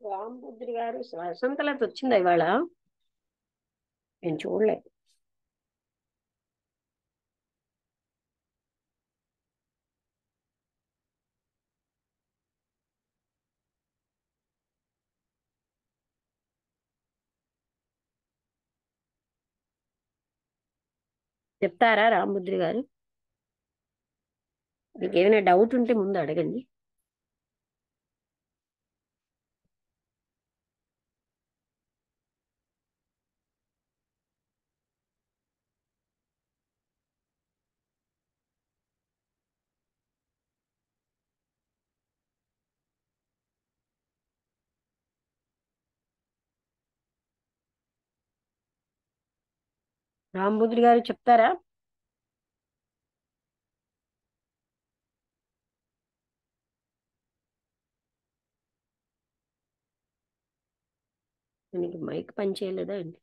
రాంబుద్రి గారు వసంతలత వచ్చిందా ఇవాళ? నేను చూడలే. చెప్తారా రాంబుద్రి గారు? మీకు ఏమైనా డౌట్ ఉంటే ముందు అడగండి. రాంబుద్రి గారు చెప్తారా? మీకు మైక్ పని చేయలేదా అండి?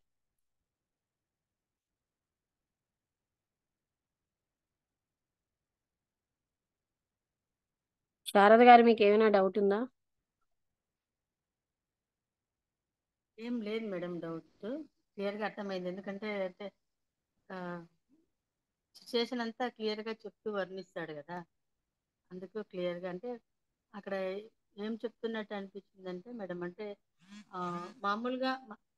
శారద గారు మీకు ఏమైనా డౌట్ ఉందా? ఏం లేదు మేడం, డౌట్ క్లియర్గా అర్థమైంది. ఎందుకంటే సిచ్యుయేషన్ అంతా క్లియర్గా చెప్తూ వర్ణిస్తాడు కదా, అందుకు క్లియర్గా అంటే అక్కడ ఏం చెప్తున్నట్టు అనిపించిందంటే మేడం, అంటే ఆ, మామూలుగా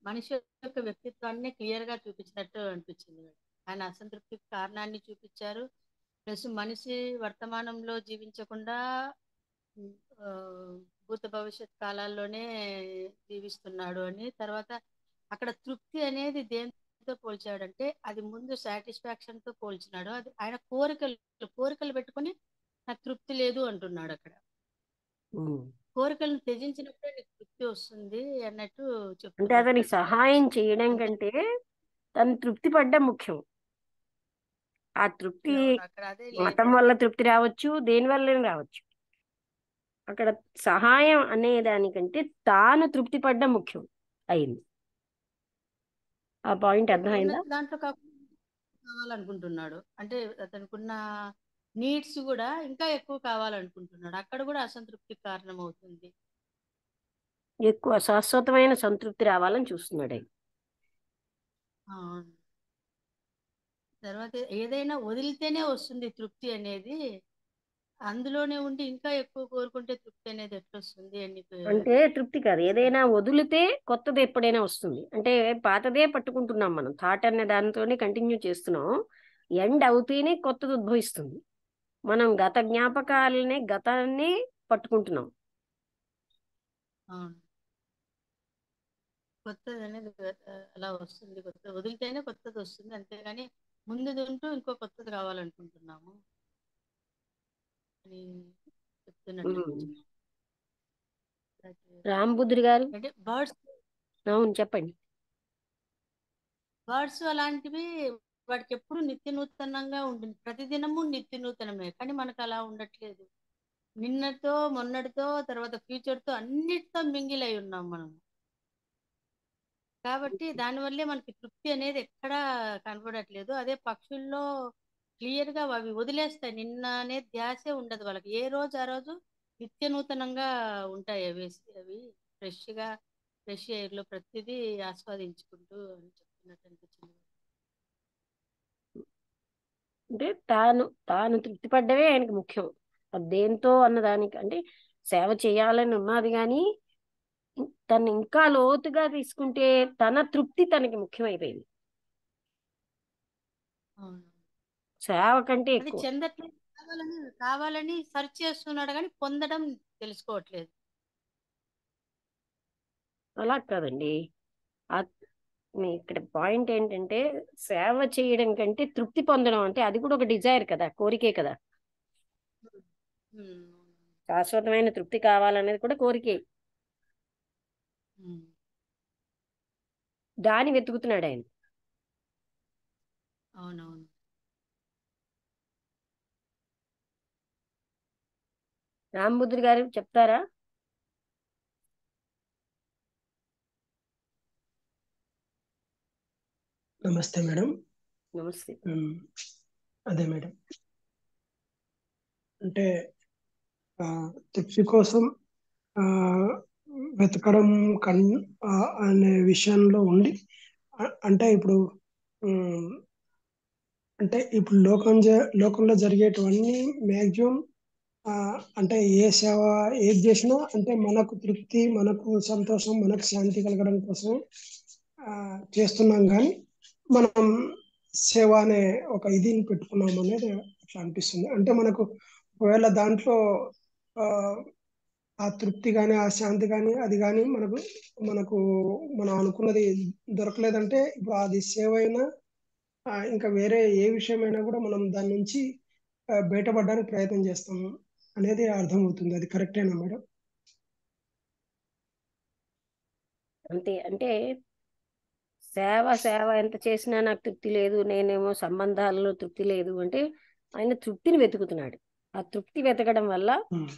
మనిషి యొక్క వ్యక్తిత్వాన్ని క్లియర్గా చూపించినట్టు అనిపించింది మేడం. ఆయన అసంతృప్తికి కారణాన్ని చూపించారు. ప్లస్ మనిషి వర్తమానంలో జీవించకుండా ఉమ్, ఆ, భూత భవిష్యత్ కాలాల్లోనే జీవిస్తున్నాడు అని. తర్వాత అక్కడ తృప్తి అనేది దేంతో పోల్చాడంటే, అది ముందు సాటిస్ఫాక్షన్ తో పోల్చినాడు. అది ఆయన కోరికలు పెట్టుకొని నాకు తృప్తి లేదు అంటున్నాడు అక్కడ. ఉమ్. కోరికలను త్యజించినప్పుడే నీకు తృప్తి వస్తుంది అన్నట్టు అంటే చెప్తున్నట్టు అతనికి సహాయం అనిపించింది. చేయడం అంతే. కంటే తను తృప్తి పడ్డం ముఖ్యం. ఆ తృప్తి అవును, అక్కడ అదే లేదు. మతం వల్ల తృప్తి రావచ్చు, దేని వల్ల రావచ్చు. అక్కడ సహాయం అనే దానికంటే తాను తృప్తి పడ్డం ముఖ్యం అయింది. ఆ పాయింట్ ఇప్పుడు ఉన్న అర్థమైందా? దాంట్లో కావాలనుకుంటున్నాడు. అంటే అతనికి ఉన్న నీడ్స్ కూడా ఇంకా ఎక్కువ కావాలనుకుంటున్నాడు. అక్కడ కూడా అసంతృప్తికి కారణం అవుతుంది. ఎక్కువ శాశ్వతమైన సంతృప్తి రావాలని చూస్తున్నాడు ఆయన. అవును. తర్వాత ఏదైనా వదిలితేనే వస్తుంది తృప్తి అనేది. అందులోనే ఉండి ఇంకా ఎక్కువ కోరుకుంటే తృప్తి అనేది ఎట్లా వస్తుంది అని అంటే తృప్తి కాదు, ఏదైనా వదిలితే కొత్తది ఎప్పుడైనా వస్తుంది. అంటే పాతదే పట్టుకుంటున్నాం మనం, థాట్ అనే దానితోనే కంటిన్యూ చేస్తున్నాం. ఎండ్ అవుతేనే కొత్తది ఉద్భవిస్తుంది. మనం గత జ్ఞాపకాలనే గతాన్ని పట్టుకుంటున్నాం. అవును, కొత్తది అనేది అలా వస్తుంది. కొత్త వదిలితేనే కొత్తది వస్తుంది, అంతేగాని ముందుది ఉంటూ ఇంకో కొత్తది కావాలనుకుంటున్నాము అని చెప్తున్నట్టు ఉమ్. అనిపించింది. రాంబుద్రి గారు. అంటే బర్డ్స్ అవును, చెప్పండి. బర్డ్స్ అలాంటివి వాటికి ఎప్పుడు నిత్య నూతనంగా ఉంటుంది. ప్రతిదినము నిత్య నూతనమే, కానీ మనకు అలా ఉండట్లేదు. నిన్నతో మొన్నటితో తర్వాత ఫ్యూచర్ తో అన్నిటితో మింగిల్ అయి ఉన్నాం మనం. కాబట్టి దానివల్లే మనకి తృప్తి అనేది ఎక్కడా కనపడట్లేదు. అదే పక్షుల్లో క్లియర్ గా అవి వదిలేస్తాయి. నిన్న అనే ధ్యాసే ఉండదు వాళ్ళకి. ఏ రోజు ఆ రోజు నిత్య నూతనంగా ఉంటాయి అవి. అవి ఫ్రెష్ గా, ఫ్రెష్ ఎయిర్ లో ప్రతిదీ ఆస్వాదించుకుంటూ అని చెప్తున్నట్టు అనిపించింది. అంటే తాను తాను తృప్తి పడ్డవే ఆయనకి ముఖ్యం. అది దేంతో అన్నదానికి అంటే సేవ చేయాలని ఉన్నది కానీ తను ఇంకా లోతుగా తీసుకుంటే తన తృప్తి తనకి ముఖ్యమైపోయింది, అవును, సేవ కంటే అది ఎక్కువ. చెందట్లేదు. కావాలని కావాలని సెర్చ్ చేస్తున్నాడు కానీ పొందడం తెలుసుకోవట్లేదు. అలా కాదండి. ఆ ఇక్కడ పాయింట్ ఏంటంటే సేవ చేయడం కంటే తృప్తి పొందడం, అంటే అది కూడా ఒక డిజైర్ కదా, కోరికే కదా. ఉమ్, శాశ్వతమైన తృప్తి కావాలనేది కూడా కోరికే. ఉమ్, దాన్ని వెతుకుతున్నాడు ఆయన. అవునవును. రాంబుద్రి గారు చెప్తారా? నమస్తే మేడం. నమస్తే. అదే మేడం, అంటే తృప్తి కోసం ఆ, వెతకడం కన్ అనే విషయంలో ఉండి అంటే ఇప్పుడు ఉమ్, అంటే ఇప్పుడు లోకంలో జరిగేటివన్నీ మ్యాక్సిమం అంటే ఏ సేవ ఏది చేసినా అంటే మనకు తృప్తి, మనకు సంతోషం, మనకు శాంతి కలగడం కోసం ఆ, చేస్తున్నాం కానీ మనం సేవ అనే ఒక ఇదిని పెట్టుకున్నాం అనేది అట్లా అనిపిస్తుంది. అంటే మనకు ఒకవేళ దాంట్లో ఆ, ఆ తృప్తి కానీ ఆ శాంతి కానీ అది కానీ మనకు మనం అనుకున్నది దొరకలేదంటే ఇప్పుడు అది సేవ అయినా ఇంకా వేరే ఏ విషయమైనా కూడా మనం దాని నుంచి బయటపడడానికి ప్రయత్నం చేస్తాము అనేది అర్థమవుతుంది. అది కరెక్టేనా మేడం? అంతే. అంటే సేవ సేవ ఎంత చేసినా నాకు తృప్తి లేదు, నేనేమో సంబంధాలలో తృప్తి లేదు అంటే ఆయన తృప్తిని వెతుకుతున్నాడు. ఆ తృప్తి వెతకడం వల్ల ఉమ్,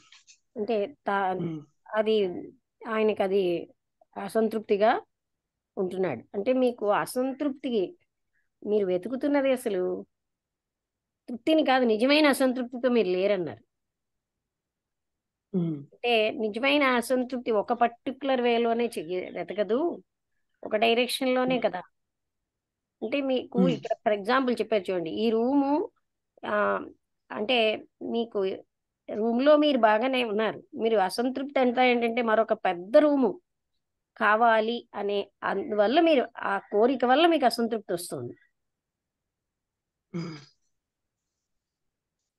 అంటే తా ఉమ్, అది ఆయనకి అది అసంతృప్తిగా ఉంటున్నాడు. అంటే మీకు అసంతృప్తికి మీరు వెతుకుతున్నది అసలు తృప్తిని కాదు, నిజమైన అసంతృప్తితో మీరు లేరన్నారు. ఉమ్, అంటే నిజమైన అసంతృప్తి ఒక పర్టికులర్ వేలోనే వెతకదు, ఒక డైరెక్షన్ లోనే ఉమ్, కదా. అంటే మీకు ఉమ్, ఇక్కడ ఫర్ ఎగ్జాంపుల్ చెప్పారు చూడండి, ఈ రూము ఆ, అంటే మీకు రూమ్ లో మీరు బాగానే ఉన్నారు, మీరు అసంతృప్తి అంతా ఏంటంటే మరొక పెద్ద రూము కావాలి అనే అందువల్ల మీరు ఆ కోరిక వల్ల మీకు అసంతృప్తి వస్తుంది. ఉమ్.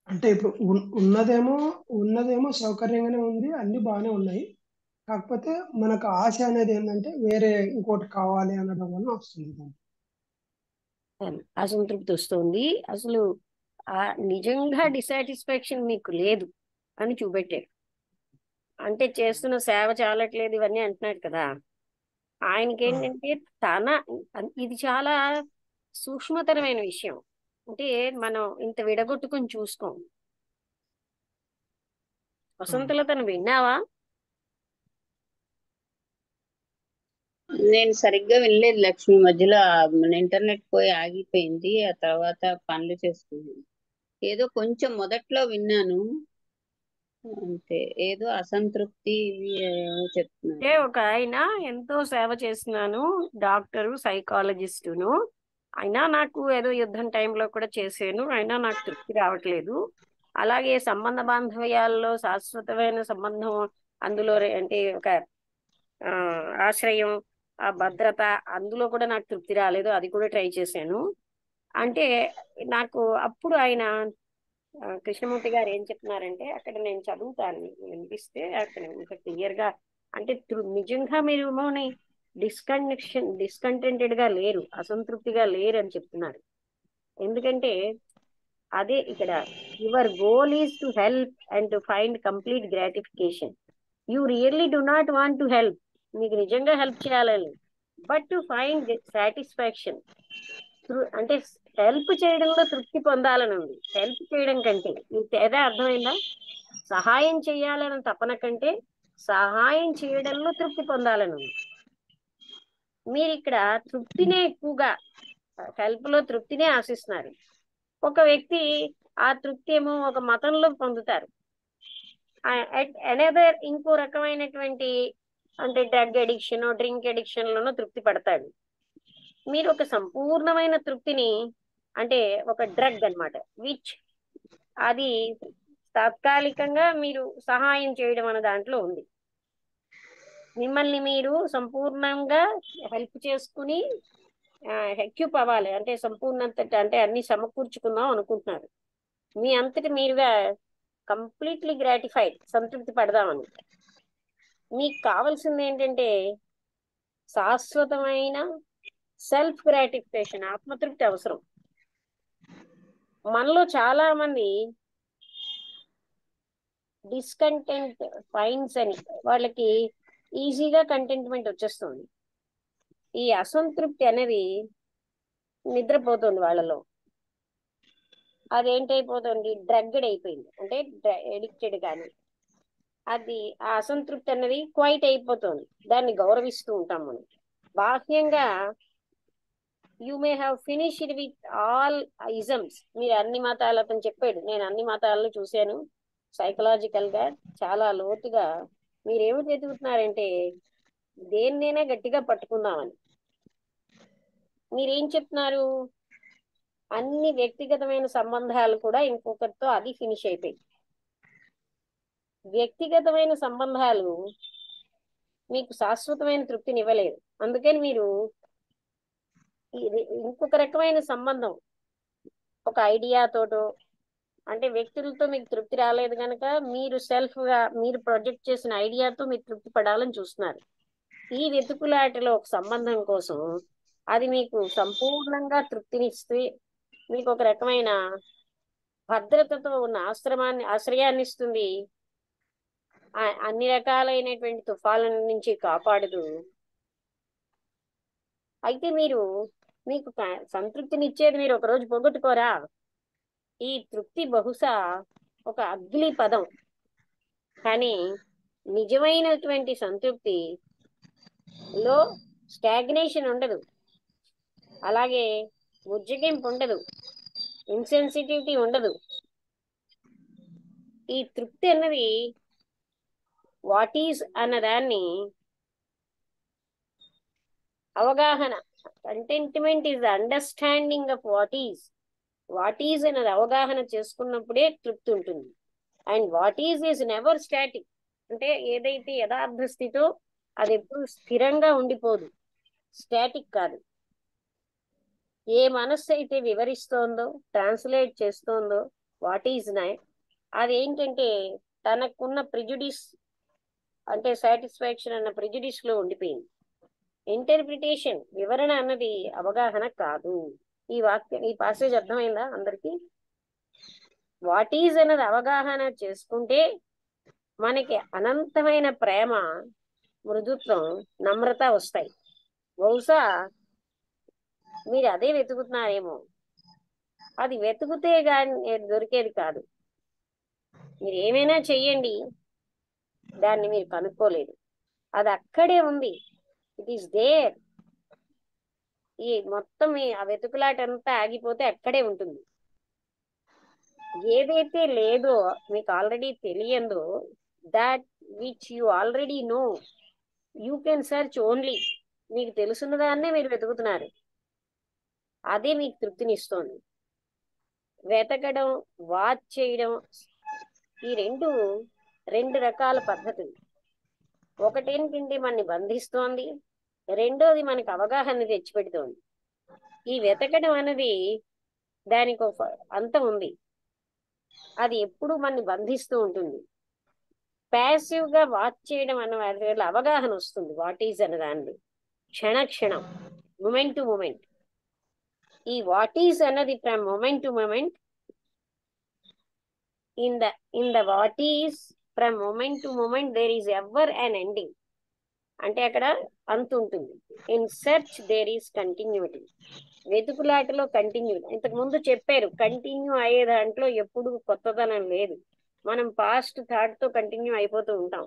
అంటే ఇప్పుడు ఉన్నదేమో సౌకర్యంగానే ఉంది, అన్ని బాగానే ఉన్నాయి. కాకపోతే మనకు ఆశ అనేది ఏంటంటే వేరే ఇంకోటి కావాలి అనడం వల్ల వస్తుంది దానికి. అసంతృప్తి వస్తుంది. అసలు ఆ నిజంగా డిసాటిస్ఫాక్షన్ మీకు లేదు అని చూపెట్టాడు. అంటే చేస్తున్న సేవ చాలట్లేదు ఇవన్నీ అంటున్నాడు కదా. ఆయనకి ఆ, ఏంటంటే తన ఇది చాలా సూక్ష్మతరమైన విషయం. అంటే మనం ఇంత విడగొట్టుకుని చూసుకోం. ఆ. వసంతలతను విన్నావా? నేను సరిగ్గా వినలేదు లక్ష్మి. మధ్యలో ఇంటర్నెట్ పోయి ఆగిపోయింది. ఆ తర్వాత పనులు చేసుకున్నాను. ఏదో కొంచెం మొదట్లో విన్నాను అంతే. ఏదో అసంతృప్తి ఇవి ఏవో చెప్తున్నారు. అంటే ఒక ఆయన ఎంతో సేవ చేస్తున్నాను, డాక్టరు సైకాలజిస్టును, అయినా నాకు ఏదో యుద్ధం టైంలో కూడా చేశాను, అయినా నాకు తృప్తి రావట్లేదు. అలాగే సంబంధ బాంధవ్యాల్లో శాశ్వతమైన సంబంధం, అందులో అంటే ఒక ఆ, ఆశ్రయం, ఆ భద్రత, అందులో కూడా నాకు తృప్తి రాలేదు, అది కూడా ట్రై చేశాను. అంటే నాకు అప్పుడు ఆయన కృష్ణమూర్తి గారు ఏం చెప్తున్నారంటే, అక్కడ నేను చదువుతాను మీకు వినిపిస్తే, అక్కడ ఇంకా క్లియర్ గా అంటే నిజంగా మీరు డిస్కంటెంటెడ్ గా లేరు, అసంతృప్తిగా లేరు అని చెప్తున్నారు. ఎందుకంటే అదే ఇక్కడ your goal is to help and to find complete gratification. You really do not want to help, మీకు నిజంగా హెల్ప్ చేయాలని, బట్ టు ఫైండ్ సాటిస్ఫాక్షన్. అంటే హెల్ప్ చేయడంలో తృప్తి పొందాలని ఉంది, హెల్ప్ చేయడం కంటే. మీకు తేడా అర్థమైందా? సహాయం చేయాలని తపన కంటే సహాయం చేయడంలో తృప్తి పొందాలని ఉంది. మీరు ఇక్కడ తృప్తినే ఎక్కువగా, హెల్ప్ లో తృప్తినే ఆశిస్తున్నారు. ఒక వ్యక్తి ఆ తృప్తి ఏమో ఒక మతంలో పొందుతారు, అనదర్ ఇంకో రకమైనటువంటి అంటే డ్రగ్ అడిక్షన్, డ్రింక్ అడిక్షన్ లోనో తృప్తి పడతాడు. మీరు ఒక సంపూర్ణమైన తృప్తిని అంటే ఒక డ్రగ్ అన్నమాట, విచ్ అది తాత్కాలికంగా మీరు సహాయం చేయడం అనే దాంట్లో ఉంది. మిమ్మల్ని మీరు సంపూర్ణంగా హెల్ప్ చేసుకుని ఎక్యూప్ అవ్వాలి, అంటే సంపూర్ణత అంటే అన్ని సమకూర్చుకుందాం అనుకుంటున్నారు. మీ అంతటి మీరుగా కంప్లీట్లీ గ్రాటిఫైడ్, సంతృప్తి పడదామని. మీకు కావాల్సింది ఏంటంటే శాశ్వతమైన సెల్ఫ్ గ్రాటిఫికేషన్, ఆత్మతృప్తి అవసరం. మనలో చాలా మంది డిస్కంటెంట్ ఫైన్స్ అని వాళ్ళకి ఈజీగా కంటెంట్మెంట్ వచ్చేస్తుంది. ఈ అసంతృప్తి అనేది నిద్రపోతుంది వాళ్ళలో. అదేంటైపోతుంది, డ్రగ్గడ్ అయిపోయింది, అంటే ఎడిక్టెడ్ కానీ. అది ఆ అసంతృప్తి అనేది క్వైట్ అయిపోతుంది, దాన్ని గౌరవిస్తూ ఉంటాం మనం. బాహ్యంగా you may have finished with all isms. మీరు అన్ని మతాలు, అతను చెప్పాడు, నేను అన్ని మతాలను చూశాను, సైకలాజికల్ గా చాలా లోతుగా మీరేమి వెతుకుతున్నారంటే దేన్నైనా గట్టిగా పట్టుకుందామని. మీరేం చెప్తున్నారు? అన్ని వ్యక్తిగతమైన సంబంధాలు కూడా ఇంకొకరితో అది ఫినిష్ అయిపోయి. వ్యక్తిగతమైన సంబంధాలు మీకు శాశ్వతమైన తృప్తిని ఇవ్వలేదు. అందుకని మీరు ఇంకొక రకమైన సంబంధం, ఒక ఐడియాతోటో, అంటే వ్యక్తులతో మీకు తృప్తి రాలేదు కనుక మీరు సెల్ఫ్గా మీరు ప్రొజెక్ట్ చేసిన ఐడియాతో మీరు తృప్తి పడాలని చూస్తున్నారు. ఈ వెతుకులాటలో ఒక సంబంధం కోసం అది మీకు సంపూర్ణంగా తృప్తినిస్తే, మీకు ఒక రకమైన భద్రతతో ఉన్న ఆశ్రయాన్ని ఇస్తుంది, అన్ని రకాలైనటువంటి తుఫాల నుంచి కాపాడదు. అయితే మీకు సంతృప్తినిచ్చేది మీరు ఒకరోజు పోగొట్టుకోరా? ఈ తృప్తి బహుశా ఒక అగ్ని పదం, కానీ నిజమైనటువంటి సంతృప్తిలో స్టాగ్నేషన్ ఉండదు, అలాగే ఉజ్జగింపు ఉండదు, ఇన్సెన్సిటివిటీ ఉండదు. ఈ తృప్తి అన్నది వాట్ ఈజ్ అన్నదాన్ని అవగాహన, contentment is the understanding of what is అన్నది అవగాహన చేసుకున్నప్పుడే తృప్తి ఉంటుంది. And what is never static, అంటే ఏదైతే యథార్థ స్థితో అది ఎప్పుడు స్థిరంగా ఉండిపోదు, స్టాటిక్ కాదు. ఏ మనస్సు అయితే వివరిస్తోందో, ట్రాన్స్లేట్ చేస్తోందో వాట్ ఈజ్ అదేంటంటే తనకున్న ప్రిజుడిస్, అంటే సాటిస్ఫాక్షన్ అన్న ప్రిజుడిస్ లో ఉండిపోయింది. ఇంటర్ప్రిటేషన్, వివరణ అన్నది అవగాహన కాదు. ఈ పాసేజ్ అర్థమైందా అందరికి? వాట్ ఈజ్ అన్నది అవగాహన చేసుకుంటే మనకి అనంతమైన ప్రేమ, మృదుత్వం, నమ్రత వస్తాయి. బహుశా మీరు అదే వెతుకుతున్నారేమో. అది వెతుకుతే గాని దొరికేది కాదు. మీరు ఏమైనా చెయ్యండి, దాన్ని మీరు కనుక్కోలేదు. అది అక్కడే ఉంది, ఇట్ ఈస్ దేర్. ఈ మొత్తం ఆ వెతుకులాట అంతా ఆగిపోతే అక్కడే ఉంటుంది. ఏదైతే లేదో, మీకు ఆల్రెడీ తెలియందో, that which you already know, you can search only. మీకు తెలుసున్న దాన్నే మీరు వెతుకుతున్నారు, అదే మీకు తృప్తినిస్తోంది. వెతకడం, వాచ్ చేయడం, ఈ రెండు రకాల పద్ధతులు. ఒకటేంటంటే మనని బంధిస్తోంది, రెండోది మనకు అవగాహన తెచ్చిపెడుతోంది. ఈ వెతకడం అనేది దానికి ఒక అంతం ఉంది, అది ఎప్పుడు మనని బంధిస్తూ ఉంటుంది. ప్యాసివ్ గా వాచ్ చేయడం అన్న వాటి వల్ల అవగాహన వస్తుంది వాట్ ఈజ్ అన్నదాన్ని, క్షణం, మూమెంట్ టు మూమెంట్. ఈ వాట్ ఈజ్ అన్నది from moment to moment, in the what is from moment to moment there is ever unending, అంటే అక్కడ అంతు ఉంటుంది. In search there is continuity, వెతుకులాటలో కంటిన్యూటీ. ఇంతకు ముందు చెప్పారు, కంటిన్యూ అయ్యే దాంట్లో ఎప్పుడు కొత్తదనం లేదు. మనం పాస్ట్ థాట్ తో కంటిన్యూ అయిపోతూ ఉంటాం.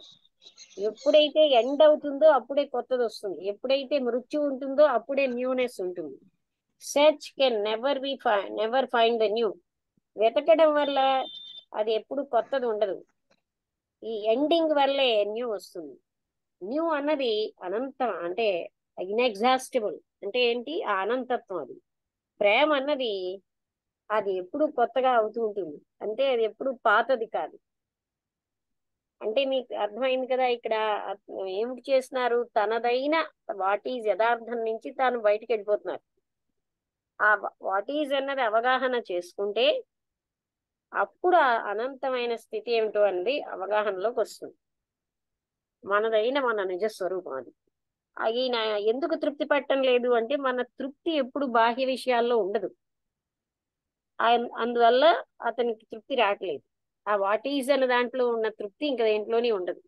ఎప్పుడైతే ఎండ్ అవుతుందో అప్పుడే కొత్తది వస్తుంది, ఎప్పుడైతే మృత్యు ఉంటుందో అప్పుడే న్యూనెస్ ఉంటుంది. Search can never find the new. వెతకడం వల్ల అది ఎప్పుడు కొత్తది ఉండదు, ఈ ఎండింగ్ వల్లే న్యూ వస్తుంది. న్యూ అన్నది అనంతం, అంటే ఇన్ఎగ్జాస్టిబుల్, అంటే ఏంటి? ఆ అనంతత్వం. అది ప్రేమ అన్నది అది ఎప్పుడు కొత్తగా అవుతూ ఉంటుంది, అంటే అది ఎప్పుడు పాతది కాదు. అంటే మీకు అర్థమైంది కదా? ఇక్కడ ఏమిటి చేస్తున్నారు? తనదైన వాట్ ఈజ్ యథార్థం నుంచి తాను బయటికి వెళ్ళిపోతున్నారు. ఆ వాట్ ఈజ్ అన్నది అవగాహన చేసుకుంటే అప్పుడు ఆ అనంతమైన స్థితి ఏమిటో అన్నది అవగాహనలోకి వస్తుంది. మనదైన మన నిజ స్వరూపం అది. ఈయన ఎందుకు తృప్తి పట్టడం లేదు అంటే, మన తృప్తి ఎప్పుడు బాహ్య విషయాల్లో ఉండదు, అందువల్ల అతనికి తృప్తి రావట్లేదు. ఆ వాట్ ఈజ్ అన్న దాంట్లో ఉన్న తృప్తి ఇంకా దేంట్లోనే ఉండదు.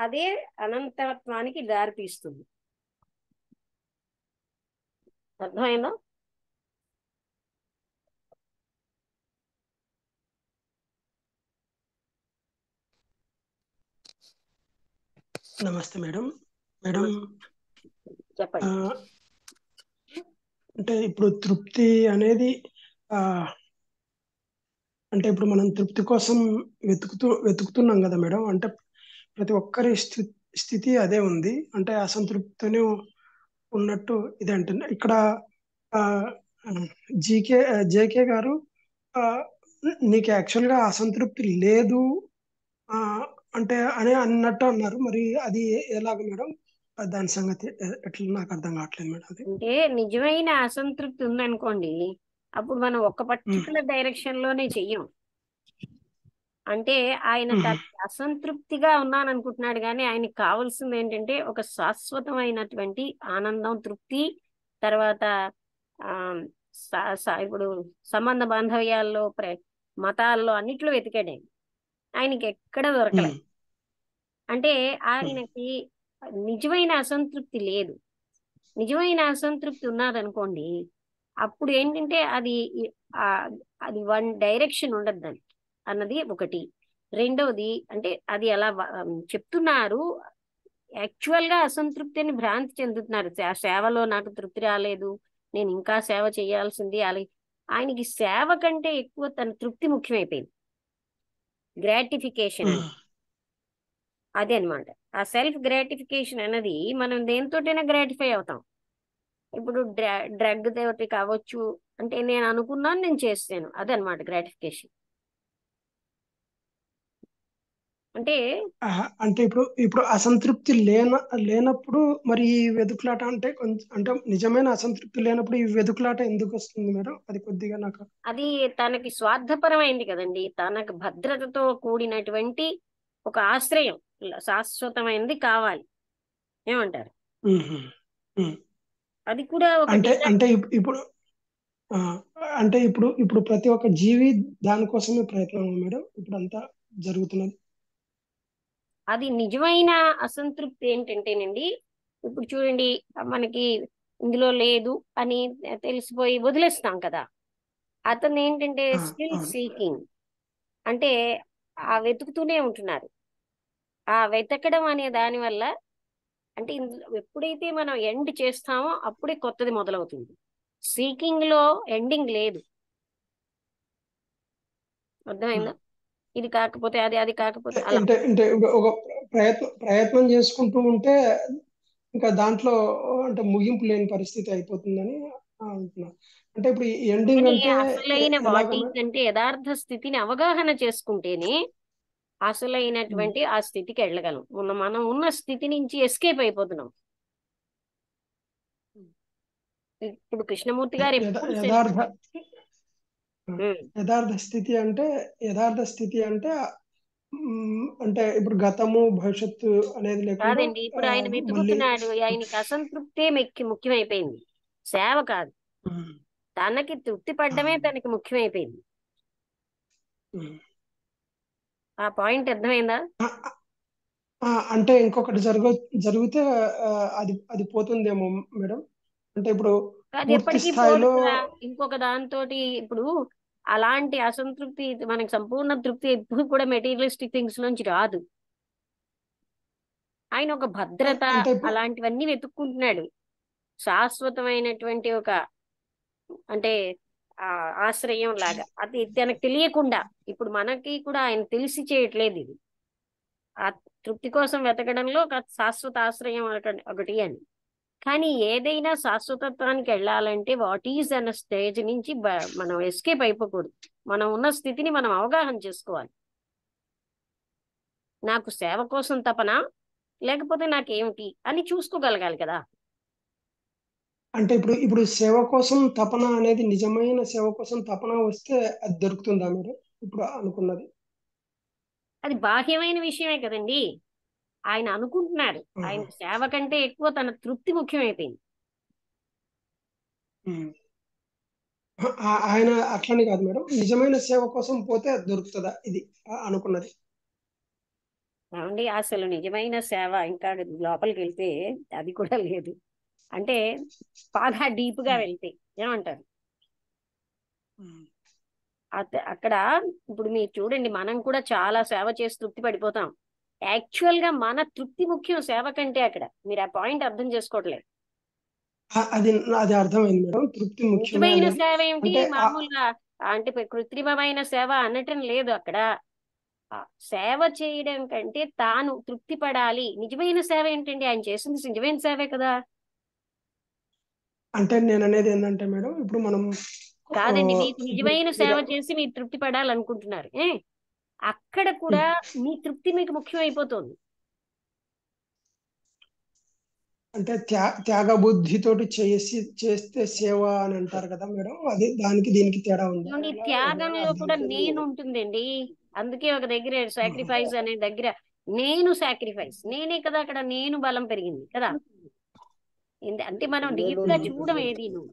అదే అనంతత్వానికి దారితీస్తుంది. అర్థమైందా? నమస్తే మేడం. మేడం చెప్పండి. అంటే ఇప్పుడు తృప్తి అనేది అంటే ఇప్పుడు మనం తృప్తి కోసం వెతుకుతున్నాం కదా మేడం. అంటే ప్రతి ఒక్కరి స్థితి అదే ఉంది. అంటే అసంతృప్తితోనే ఉన్నట్టు ఇది అంటుంది ఇక్కడ. ఆ, జేకే గారు, ఆ, నీకు యాక్చువల్గా అసంతృప్తి లేదు ఆ, అంటే అని అన్నట్టు అన్నారు. మరి అది ఎలాగ మేడం? దాని సంగతి ఎట్లా నాకు అర్థం కావట్లేదు మేడం అది. అంటే నిజమైన అసంతృప్తి ఉందనుకోండి, అప్పుడు మనం ఒక ఉమ్, పర్టికులర్ డైరెక్షన్ లోనే చెయ్యం. అంటే ఆయన ఉమ్, అసంతృప్తిగా ఉన్నాను అనుకుంటున్నాడు, కానీ ఆయనకి కావాల్సింది ఏంటంటే ఒక శాశ్వతమైనటువంటి ఆనందం, తృప్తి. తర్వాత ఆ ఇప్పుడు సంబంధ బాంధవ్యాల్లో, మతాల్లో అన్నిట్లో వెతికాడు ఆయన. ఆయనకి ఎక్కడ దొరకలే. ఉమ్, అంటే ఉమ్, ఆయనకి నిజమైన అసంతృప్తి లేదు. నిజమైన అసంతృప్తి ఉన్నదనుకోండి, అప్పుడు ఏంటంటే ఆ, అది వన్ డైరెక్షన్ ఉండదు దానికి అన్నది ఒకటి. రెండవది అంటే అది అలా చెప్తున్నారు, యాక్చువల్ గా అసంతృప్తిని భ్రాంతి చెందుతున్నారు. సేవలో నాకు తృప్తి రాలేదు, నేను ఇంకా సేవ చేయాల్సింది. అలా ఆయనకి సేవ కంటే ఎక్కువ తన తృప్తి ముఖ్యమైపోయింది, గ్రాటిఫికేషన్ అని. ఉమ్. అదే అనమాట. ఆ సెల్ఫ్ గ్రాటిఫికేషన్ అన్నది మనం దేనితోటైనా గ్రాటిఫై అవుతాం. ఇప్పుడు డ్రగ్ తోటి కావచ్చు, అంటే నేను అనుకున్నాను, నేను చేస్తాను, అదనమాట గ్రాటిఫికేషన్. అంటే అంటే ఇప్పుడు అసంతృప్తి లేనప్పుడు మరి ఈ వెతుకులాట అంటే కొంచెం, అంటే నిజమైన అసంతృప్తి లేనప్పుడు ఈ వెతుకులాట ఎందుకు వస్తుంది మేడం? అది కొద్దిగా నాకు. అది తనకి స్వార్థపరమైంది కదండి. తనకు భద్రతతో కూడినటువంటి ఒక ఆశ్రయం, శాశ్వతమైనది కావాలి. ఏమంటారు? ఉహు, ఉమ్. అది కూడా ఒక అంటే డిజైర్. అంటే ఇప్పుడు ఆ, అంటే ఇప్పుడు ప్రతి ఒక్క జీవి దానికోసమే ప్రయత్నం మేడం ఇప్పుడు అంతా జరుగుతున్నది. అది నిజమైన అసంతృప్తి ఏంటంటేనండి, ఇప్పుడు చూడండి, మనకి ఇందులో లేదు అని తెలిసిపోయి వదిలేస్తాం కదా. అతను ఏంటంటే ఆ, స్టిల్ అవును. సీకింగ్, అంటే ఆ వెతుకుతూనే ఉంటున్నారు. ఆ వెతకడం అనే దాని వల్ల, అంటే ఎప్పుడైతే మనం ఎండ్ చేస్తామో అప్పుడే కొత్తది మొదలవుతుంది. సీకింగ్ లో ఎండింగ్ లేదు. అర్థమైందా? ఉమ్. ఇది కాకపోతే అది, అది కాకపోతే అలా. అంటే అంటే ఒక ప్రయత్నం చేసుకుంటూ ఉంటే ఇంకా దాంట్లో అంటే ముగింపు లేని పరిస్థితి అయిపోతుందని అంటున్నాను. అంటే ఇప్పుడు ఎండింగ్ కానీ అంటే అసలైన ఎలాగ వాటి మేడం? అంటే యథార్థ స్థితిని అవగాహన చేసుకుంటేనే ఉమ్. అసలైనటువంటి ఆ స్థితికి వెళ్ళగలం. మనం ఉన్న స్థితి నుంచి ఎస్కేప్ అయిపోతున్నాం. ఇప్పుడు కృష్ణమూర్తి గారు ఎప్పుడు యథార్థ ఉమ్, యథార్థ స్థితి అంటే అంటే ఇప్పుడు గతము భవిష్యత్తు అనేది లేకుండా కాదండి, ఇప్పుడు ఆయన మళ్ళీ. వెతుకుతున్నాడు, ఆయనకి అసంతృప్తే ముఖ్యమైపోయింది, సేవ కాదు. ఉమ్, తనకి తృప్తి ఆ, పడ్డమే తనకి ముఖ్యమైపోయింది. ఉమ్. ఆ పాయింట్ అర్థమైందా? ఆ, అంటే ఇంకొకటి జరిగితే ఆ, అది అది పోతుందేమో మేడం. అంటే ఇప్పుడు అది పూర్తి ఎప్పటికీ పోదు స్థాయిలో. కదా. ఇంకొక దాంతోటి ఇప్పుడు అలాంటి అసంతృప్తి, మనకి సంపూర్ణ తృప్తి ఎప్పుడు కూడా మెటీరియలిస్టిక్ థింగ్స్ నుంచి రాదు. ఆయన ఒక భద్రత, అంటే ఇప్పుడు అలాంటివన్నీ వెతుక్కుంటున్నాడు. శాశ్వతమైనటువంటి ఒక, అంటే ఆ ఆశ్రయం లాగా, అది తనకు తెలియకుండా. ఇప్పుడు మనకి కూడా ఆయన తెలిసి చేయట్లేదు ఇది. ఆ తృప్తి కోసం వెతకడంలో ఒక శాశ్వత ఆశ్రయం ఒకటి అని. కానీ ఏదైనా శాశ్వతత్వానికి వెళ్ళాలంటే వాట్ ఈజ్ అన్న స్టేజ్ నుంచి మనం ఎస్కేప్ అయిపోకూడదు. మనం ఉన్న స్థితిని మనం అవగాహన చేసుకోవాలి. నాకు సేవ కోసం తపన, లేకపోతే నాకేమిటి అని చూసుకోగలగాలి కదా. అంటే ఇప్పుడు సేవ కోసం తపన అనేది, నిజమైన సేవ కోసం తపన వస్తే అది దొరుకుతుందా మేడం ఇప్పుడు అనుకున్నది? అది బాహ్యమైన విషయమే కదండి. ఆయన అనుకుంటున్నాడు, ఆహా. ఆయన సేవ కంటే ఎక్కువ తన తృప్తి ముఖ్యమైపోయింది. ఉమ్. ఆయన అట్లని కాదు మేడం, నిజమైన సేవ కోసం పోతే అది దొరుకుతుందా ఇది అనుకున్నది? ఏమండి, అసలు నిజమైన సేవ ఇంకా లోపలికి వెళ్తే అది కూడా లేదు. అంటే బాగా డీప్ గా ఉమ్. వెళ్తే ఏమంటారు? ఉమ్. అక్కడ ఇప్పుడు మీరు చూడండి, మనం కూడా చాలా సేవ చేసి తృప్తి పడిపోతాం. యాక్చువల్ గా మన తృప్తి ముఖ్యం సేవ కంటే. అక్కడ మీరు ఆ పాయింట్ అర్థం చేసుకోవట్లేదు. అది అది అర్థమైంది మేడం, తృప్తి ముఖ్యమే నిజమైన అనేది. సేవ ఏమిటి? అంటే మామూలుగా అంటే కృత్రిమమైన సేవ అనటం లేదు అక్కడ. ఆ సేవ చేయడం కంటే తాను తృప్తి పడాలి. నిజమైన సేవ ఏంటండి? ఆయన చేసింది నిజమైన సేవే కదా. అంటే నేను అనేది ఏంటంటే మేడం, ఇప్పుడు మనం కాదండి, మీకు ఇప్పుడు నిజమైన సేవ చేసి మీరు తృప్తి పడాలనుకుంటున్నారు. అక్కడ కూడా మీ తృప్తి మీకు ముఖ్యమైపోతుంది. అంటే త్యాగ బుద్ధితోటి చేస్తే సేవ అని అంటారు కదా మేడం, అది దానికి దీనికి తేడా ఉందా? ఏమండి, ఎలా త్యాగంలో అర్థం కూడా నేను ఉంటుందండి. అందుకే ఒక దగ్గర సాక్రిఫైస్ అనే దగ్గర నేను సాక్రిఫైస్, నేనే కదా అక్కడ నేను బలం పెరిగింది కదా. అంటే మనం డీప్ గా చూడడం ఏది నువ్వు.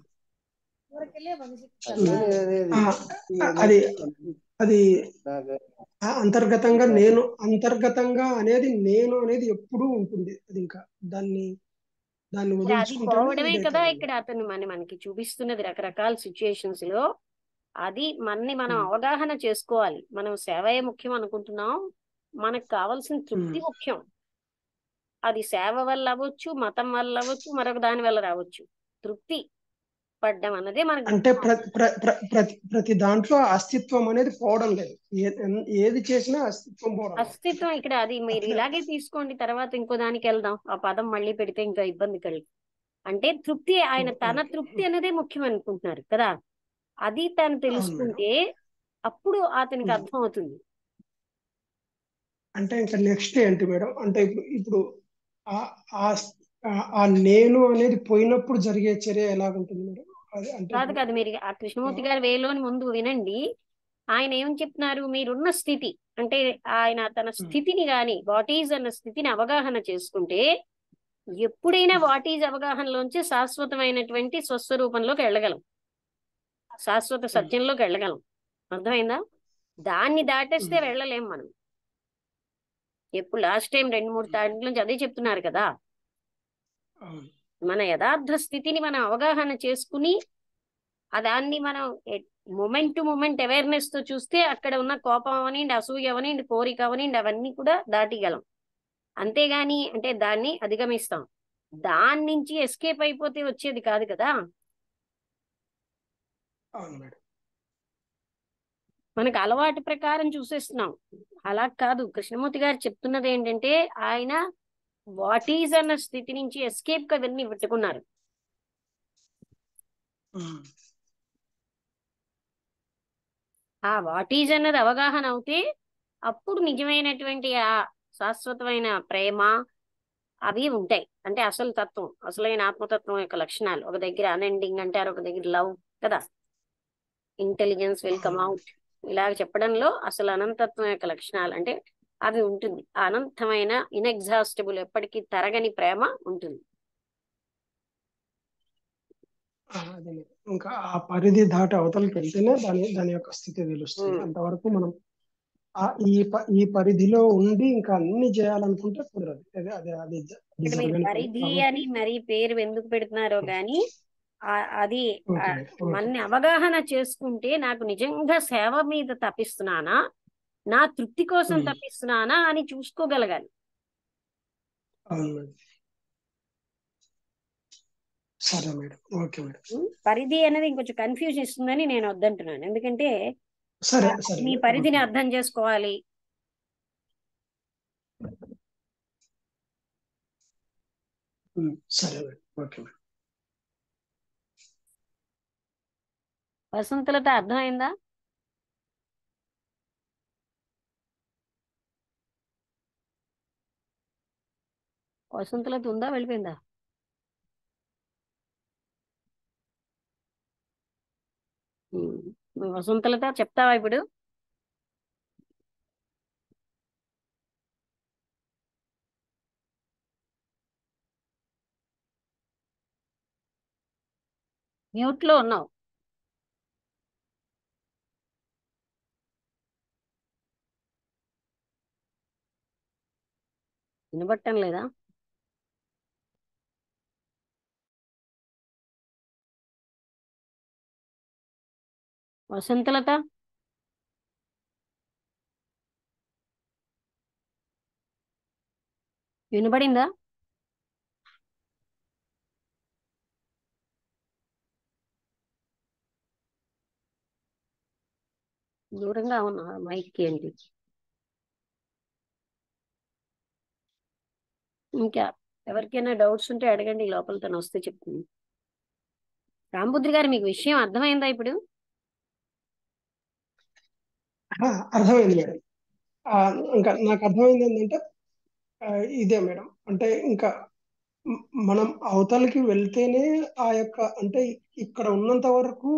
అది అది అంతర్గతంగా అనేది నేను అనేది ఎప్పుడూ ఉంటుంది. అది ఇంకా దాన్ని దాన్ని మరి అది వదిలించుకుంటేనే పోవడమే కదా ఇదైతుంది. ఇక్కడ అతను మనకి చూపిస్తున్నది రకరకాల సిచ్యుయేషన్స్ లో. అది మనం అవగాహన చేసుకోవాలి. మనం సేవే ముఖ్యం అనుకుంటున్నాం, మనకు కావాల్సిన తృప్తి ముఖ్యం. అది సేవ వల్ల అవ్వచ్చు, మతం వల్ల అవ్వచ్చు, మరొక దాని వల్ల రావచ్చు. తృప్తి పడ్డం అన్నదే మనకు అంటే ముఖ్యం. ప్రతి దాంట్లో అస్తిత్వం అనేది పోవడం లేదు. ఏది చేసినా అస్తిత్వం పోవడం లేదు. అస్తిత్వం ఇక్కడ అది మీరు అట్లా ఇలాగే తీసుకోండి, తర్వాత ఇంకో దానికి వెళ్దాం. ఆ పదం మళ్ళీ పెడితే ఇంకా ఇబ్బంది కలిగి. అంటే తృప్తి, ఆయన తన తృప్తి అనేదే ముఖ్యం అనుకుంటున్నారు కదా. అది తను అవును మేడం. తెలుసుకుంటే అప్పుడు అతనికి అర్థం అవుతుంది. అంటే ఇంకా నెక్స్ట్ ఏంటి మేడం, అంటే ఇప్పుడు ఆ- ఆ ఆ నేను అనేది పోయినప్పుడు జరిగే చర్య ఎలాగుంటుంది మేడం? అది అంటే కాదు ఇప్పుడు కాదు, మీరు ఆ కృష్ణమూర్తి గారి వేలోని ముందు వినండి. ఆయన ఏం చెప్తున్నారు, మీరున్న స్థితి అంటే ఆయన తన స్థితిని గాని వాట్ ఈజ్ అన్న స్థితిని అవగాహన చేసుకుంటే ఎప్పుడైనా వాట్ ఈజ్ అవగాహనలోంచి శాశ్వతమైనటువంటి స్వస్వరూపంలోకి వెళ్ళగలం, శాశ్వత సత్యంలోకి వెళ్ళగలం. అర్థమైందా? దాన్ని దాటేస్తే వెళ్ళలేం మనం. ఎప్పుడు లాస్ట్ టైం 2-3 తారీఖుల నుంచి అదే చెప్తున్నారు కదా. మన యథార్థ స్థితిని మనం అవగాహన చేసుకుని దాన్ని మనం మూమెంట్ టు మూమెంట్ అవేర్నెస్ తో చూస్తే అక్కడ ఉన్న కోపం అవనివ్వండి, అసూయ అవనివ్వండి, కోరిక అవనివ్వండి, అవన్నీ కూడా దాటిగలం. అంతేగాని అంటే దాన్ని అధిగమిస్తాం. దాని నుంచి ఎస్కేప్ అయిపోతే వచ్చేది కాదు కదా. అవును మేడం. మనకు అలవాటు ప్రకారం చూసేస్తున్నాం. అలా కాదు, కృష్ణమూర్తి గారు చెప్తున్నది ఏంటంటే ఆయన వాట్ ఈజ్ అన్న స్థితి నుంచి ఎస్కేప్ కదన్నీ పెట్టుకున్నారు. ఆ వాట్ ఈజ్ అన్నది అవగాహన అవుతే అప్పుడు నిజమైనటువంటి ఆ శాశ్వతమైన ప్రేమ అవి ఉంటాయి. అంటే అసలు తత్వం, అసలైన ఆత్మతత్వం యొక్క లక్షణాలు. ఒక దగ్గర అన్ఎండింగ్ అంటారు, ఒక దగ్గర లవ్ కదా, ఇంటెలిజెన్స్ విల్ కమ్ అవుట్, ఇలాగ చెప్పడంలో అసలు అనంతత్వం యొక్క లక్షణాలు అంటే అవి ఉంటుంది. ఆ అనంతమైన ఇన్ఎగ్జాస్టిబుల్ ఎప్పటికీ తరగని ప్రేమ ఉంటుంది. అదే మేడం. ఇంకా ఆ పరిధి దాటి అవతలకి వెళ్తేనే దాని యొక్క స్థితి తెలుస్తుంది. అంతవరకు మనం ఈ పరిధిలో ఉండి ఇంకా అన్ని చేయాలనుకుంటే కుదరదు. అది ఇక్కడ మీరు జరగని పని పరిధి కాబట్టి. అని మరీ పేరు ఎందుకు పెడుతున్నారో గాని అది ఓకే మేడం. ఓకే. మనని అవగాహన చేసుకుంటే నాకు నిజంగా సేవ మీద తప్పిస్తున్నానా, నా తృప్తి కోసం తప్పిస్తున్నానా అని చూసుకోగలగాలి. అవును మేడం. సరే మేడం. Okay madam. పరిధి అనేది ఇంకొంచెం కన్ఫ్యూజన్ ఇస్తుందని నేను వద్దంటున్నాను. ఎందుకంటే సరే సరే మీ మేడం. పరిధిని ఓకే. అర్థం చేసుకోవాలి. సరే మేడం. Okay madam. వసంతలత అర్థమైందా? వసంతలత ఉందా, వెళ్ళిపోయిందా? వసంతలత చెప్తావా ఇప్పుడు? మ్యూట్ లో ఉన్నావు. వినబట్టం లేదా? వసంతలత వినబడిందా? దూరంగా ఉన్న మైక్ ఏంటి? ఇంకా ఎవరికైనా డౌట్స్ ఉంటే అడగండి, లోపల తను వస్తే చెప్తుంది. రాంబుద్రి గారు, మీకు విషయం అర్థమైందా ఇప్పుడు? అర్థమైంది మేడం. ఇంకా నాకు అర్థమైంది ఏంటంటే ఇదే మేడం. అంటే ఇంకా మనం అవతలకి వెళ్తేనే ఆ యొక్క అంటే ఇక్కడ ఉన్నంత వరకు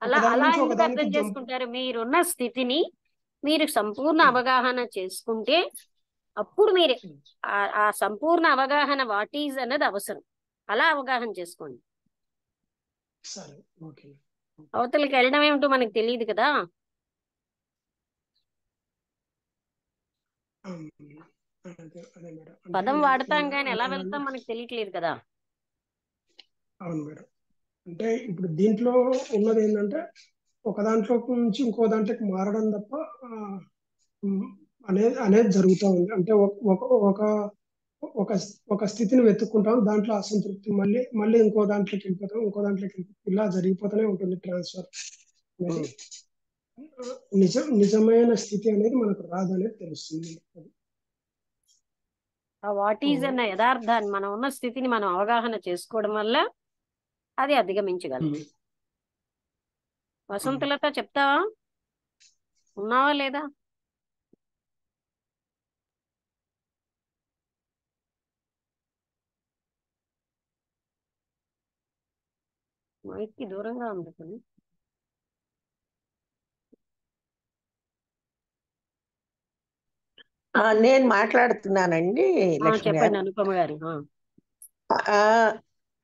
అలా ఒకదాని అలా నుంచి ఎందుకు ఒకదానికి అర్థం జంప్. చేసుకుంటారు? మీరున్న స్థితిని మీరు సంపూర్ణ అవగాహన చేసుకుంటే అప్పుడు మీరు ఆ సంపూర్ణ అవగాహన వాట్ ఈజ్ అన్నది అవసరం. అలా అవగాహన చేసుకోండి. సరే, ఓకే. అవతలకి వెళ్ళడం ఏమిటో మనకు తెలియదు కదా. అదే మేడం. అంటే పదం వాడతాం కానీ ఎలా అలాగే. వెళ్తాం మనకు తెలియట్లేదు కదా. అవును మేడం. అంటే ఇప్పుడు దీంట్లో ఉన్నది ఏంటంటే ఒక దాంట్లో నుంచి ఇంకో దాంట్లోకి మారడం తప్ప ఉమ్, అనేది జరుగుతూ ఉంది. అంటే ఒక ఒక ఒక ఒక స్థితిని వెతుక్కుంటాం, దాంట్లో అసంతృప్తి, మళ్ళీ మళ్ళీ ఇంకో దాంట్లోకి వెళ్ళిపోతాం, ఇంకో దాంట్లోకి వెళ్ళిపోతాం, ఇలా జరిగిపోతూనే ఉంటుంది ట్రాన్స్ఫర్ అనేది. నిజమైన స్థితి అనేది మనకు రాదనేది తెలుస్తుంది. ఆ వాట్ ఈజ్ అన్న యథార్థాన్ని, మనం ఉన్న స్థితిని మనం అవగాహన చేసుకోవడం వల్ల అది అధిగమించగలం. వసంతలత చెప్తావా? ఉన్నావా లేదా? మైక్కి దూరంగా ఉంది కొన్ని. నేను మాట్లాడుతున్నానండి లక్ష్మి చెప్పండి గారు. అనుపమ గారు. ఆ,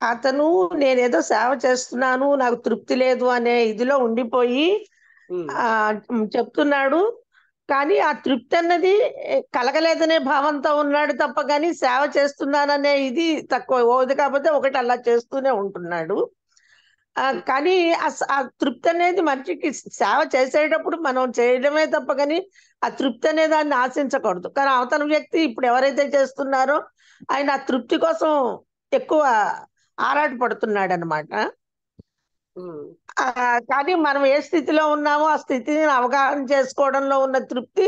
అతను నేనేదో సేవ చేస్తున్నాను, నాకు తృప్తి లేదు అనే ఇదిలో ఉండిపోయి ఆ చెప్తున్నాడు. కానీ ఆ తృప్తి అన్నది కలగలేదనే భావంతో ఉన్నాడు తప్ప, కానీ సేవ చేస్తున్నాననే ఇది తక్కువ. ఓది కాకపోతే ఒకటి అలా చేస్తూనే ఉంటున్నాడు. కానీ ఆ తృప్తి అనేది మనిషికి సేవ చేసేటప్పుడు మనం చేయడమే తప్ప, కానీ ఆ తృప్తి అనే దాన్ని ఆశించకూడదు. కానీ అవతల వ్యక్తి ఇప్పుడు ఎవరైతే చేస్తున్నారో ఆయన ఆ తృప్తి కోసం ఎక్కువ ఆరాటపడుతున్నాడు అనమాట. కానీ మనం ఏ స్థితిలో ఉన్నామో ఆ స్థితిని అవగాహన చేసుకోవడంలో ఉన్న తృప్తి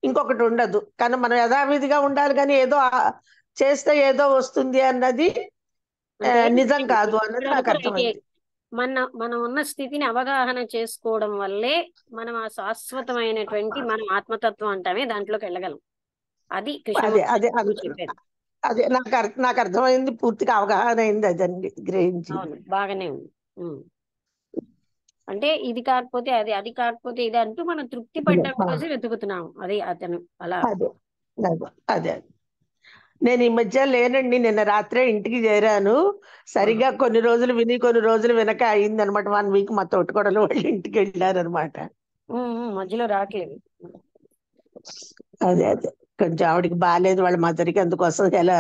ఇంకొకటి ఉండదు. కానీ మనం యథావిధిగా ఉండాలి, కానీ ఏదో చేస్తే ఏదో వస్తుంది అన్నది నిజం కాదు అన్నది నాకు అర్థమైంది. మనం ఉన్న స్థితిని అవగాహన చేసుకోవడం వల్లే మనం ఆ శాశ్వతమైనటువంటి మనం ఆత్మతత్వం అంటామే దాంట్లోకి వెళ్ళగలం. అది కృష్ణమూర్తి చెప్పేది. అదే నాకు అర్థమైంది, పూర్తిగా అవగాహన అయింది, అదండి గ్రహించి. అవును, బాగానే ఉంది. అంటే ఇది కాకపోతే అది, అది కాకపోతే ఇది అంటూ మనం తృప్తి పడ్డం కోసం వెతుకుతున్నాం. అది అతను అలా. అదే నేను ఈ మధ్య లేనండి, నిన్న రాత్రే ఇంటికి చేరాను. సరిగా కొన్ని రోజులు విని కొన్ని రోజులు వెనక అయింది అనమాట. 1 వీక్ మా తోటికోడలు వాళ్ళ ఇంటికి వెళ్ళారనమాట. మధ్యలో రావట్లేదు. అదే కొంచెం ఆవిడకి బాగాలేదు వాళ్ళ మదర్కి, అందుకోసం ఎలా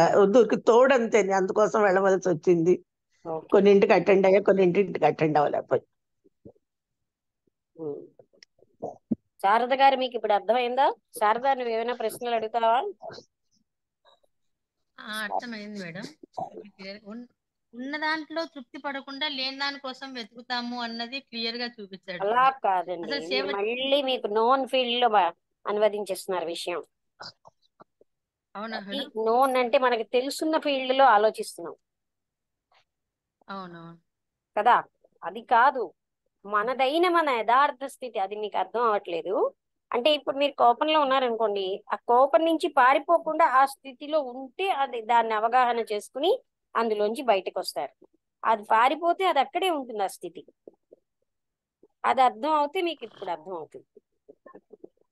తోడంతే, అందుకోసం వెళ్ళవలసి వచ్చింది. కొన్నింటికి అటెండ్ అయ్యా, కొన్నింటికి అటెండ్ అవ్వలేకపోయి. శారద గారు, మీకు ఇప్పుడు అర్థమైందా? శారద, నువ్వు ఏమైనా ప్రశ్నలు అడుగుతావా? అర్థమైంది మేడం. ఉన్న దాంట్లో తృప్తి పడకుండా లేని దాని కోసం వెతుకుతాము అన్నది క్లియర్ గా చూపించాడు. అలా కాదండి, మళ్ళీ మీకు నోన్ ఫీల్డ్ లో అనువదించేస్తున్నారు విషయం. అవునా? నోన్ అంటే మనకి తెలుసున్న ఫీల్డ్ లో ఆలోచిస్తున్నాం. అవునవును కదా, అది కాదు మనదైన మన యథార్థ స్థితి. అది మీకు అర్థం అవ్వట్లేదు. అంటే ఇప్పుడు మీరు కోపంలో ఉన్నారనుకోండి, ఆ కోపం నుంచి పారిపోకుండా ఆ స్థితిలో ఉంటే అది దాన్ని అవగాహన చేసుకుని అందులోంచి బయటకు వస్తారు. అది పారిపోతే అది అక్కడే ఉంటుంది ఆ స్థితి. అది అర్థం అవుతే మీకు ఇప్పుడు అర్థం అవుతుంది.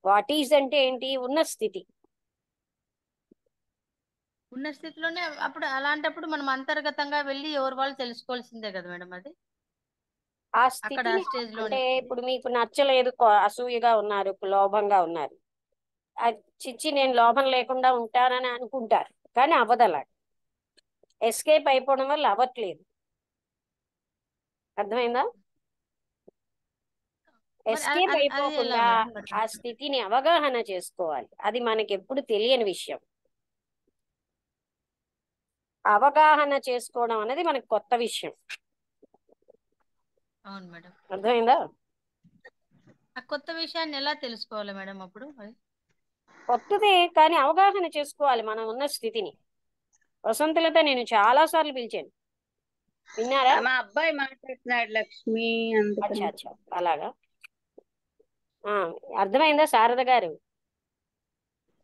వాట్ ఈజ్ అంటే ఏంటి? ఉన్న స్థితి. ఉన్న స్థితిలోనే అప్పుడు అలాంటప్పుడు మనం అంతర్గతంగా వెళ్ళి ఎవరు వాళ్ళు తెలుసుకోవాల్సిందే కదా మేడం. అది ఆ స్థితిని అంటే ఇప్పుడు మీకు నచ్చలేదు, అసూయగా ఉన్నారు, లోభంగా ఉన్నారు, చిచ్చి నేను లోభం లేకుండా ఉంటానని అనుకుంటారు, కానీ అవ్వదలా. ఎస్కేప్ అయిపోవడం వల్ల అవ్వట్లేదు. అర్థమైందా? ఎస్కేప్ అయిపోకుండా ఆ స్థితిని అవగాహన చేసుకోవాలి. అది మనకి ఎప్పుడు తెలియని విషయం. అవగాహన చేసుకోవడం అనేది మనకి కొత్త విషయం. అవును మేడం. అర్థమైందా? ఆ కొత్త విషయాన్ని ఎలా తెలుసుకోవాలి మేడం అప్పుడు మరి? కొత్తదే కానీ అవగాహన చేసుకోవాలి మనం ఉన్న స్థితిని. వసంతలత నేను చాలా సార్లు పిలిచాను, విన్నారా? మా అబ్బాయి మాట్లాడుతున్నాడు లక్ష్మి, అచ్చా అందుకని. అచ్చా, అలాగా. ఆ, అర్థమైందా శారద గారు?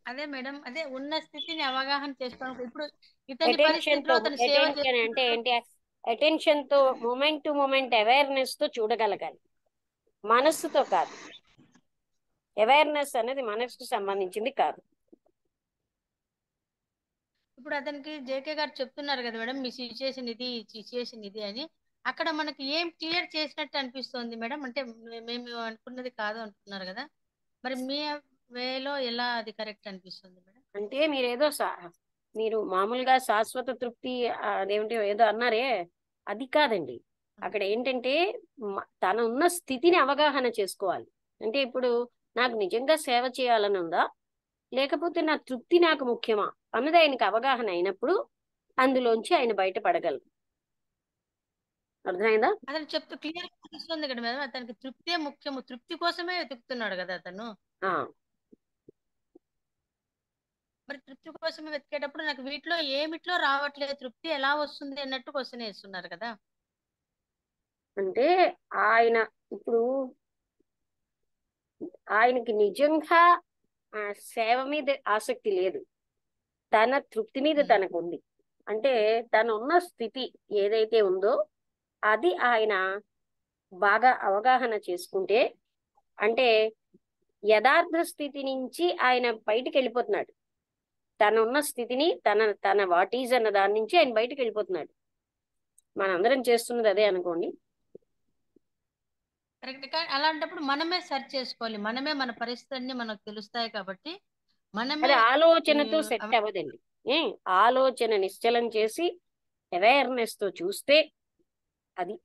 అదే మేడం, అదే ఉన్న స్థితిని అవగాహన చేసుకోవడం. ఇప్పుడు ఇతని అటెన్షన్ తో, పరిస్థితిలో అతను సేవ అటెన్షన్ అంటే చేస్తున్నప్పుడు ఏంటి? అటెన్షన్ తో, మూమెంట్ టు మూమెంట్ అవేర్నెస్ తో చూడగలగాలి, మనస్సుతో కాదు. అవేర్నెస్ అనేది మనసుకు సంబంధించింది కాదు. ఇప్పుడు అతనికి జేకే గారు చెప్తున్నారు కదా మేడం, మీ సిచ్యుయేషన్ ఇది, సిచ్యుయేషన్ ఇది అని. అక్కడ మనకి ఏం క్లియర్ చేసినట్టు అనిపిస్తుంది మేడం? అంటే మేము అనుకున్నది కాదు అంటున్నారు కదా, మరి మీ వేలో ఎలా అది కరెక్ట్ అనిపిస్తుంది మేడం? అంటే మీరేదో మీరు మామూలుగా శాశ్వత తృప్తి, అదేమిటి ఏదో అన్నారే, అది కాదండి. అక్కడ ఏంటంటే తన ఉన్న స్థితిని అవగాహన చేసుకోవాలి. అంటే ఇప్పుడు నాకు నిజంగా సేవ చేయాలని ఉందా, లేకపోతే నా తృప్తి నాకు ముఖ్యమా అన్నది ఆయనకి అవగాహన అయినప్పుడు అందులోంచి ఆయన బయటపడగలరు. అర్థమైందా? అతను చెప్తూ క్లియర్ తెలుస్తుంది కదా మేడం, అతనికి తృప్తే ముఖ్యము, తృప్తి కోసమే వెతుకుతున్నాడు కదా అతను. ఆ మరి తృప్తి కోసమే వెతికేటప్పుడు నాకు వీటిలో ఏమిట్లో రావట్లేదు, తృప్తి ఎలా వస్తుంది అన్నట్టు క్వశ్చన్ వేస్తున్నారు కదా. అంటే ఆయన ఇప్పుడు ఆయనకి నిజంగా ఆ సేవ మీద ఆసక్తి లేదు, తన తృప్తి మీద ఉమ్, తనకు ఉంది. అంటే తను ఉన్న స్థితి ఏదైతే ఉందో అది ఆయన బాగా అవగాహన చేసుకుంటే, అంటే యథార్థ స్థితి నుంచి ఆయన బయటికి వెళ్ళిపోతున్నాడు. తను ఉన్న స్థితిని, తన తన వాట్ ఈజ్ అన్న దాని నుంచి ఆయన బయటికి వెళ్ళిపోతున్నాడు. మనందరం చేస్తున్నది అదే అనుకోండి. కరెక్ట్. కానీ అలాంటప్పుడు మనమే సెర్చ్ చేసుకోవాలి, మనమే మన పరిస్థితులన్నీ మనకు తెలుస్తాయి కాబట్టి అది మనమే ఈ ఆలోచనతో సెట్ అవ్వదండి. ఏ ఆలోచన నిశ్చలం చేసి అవేర్నెస్ తో చూస్తే అది.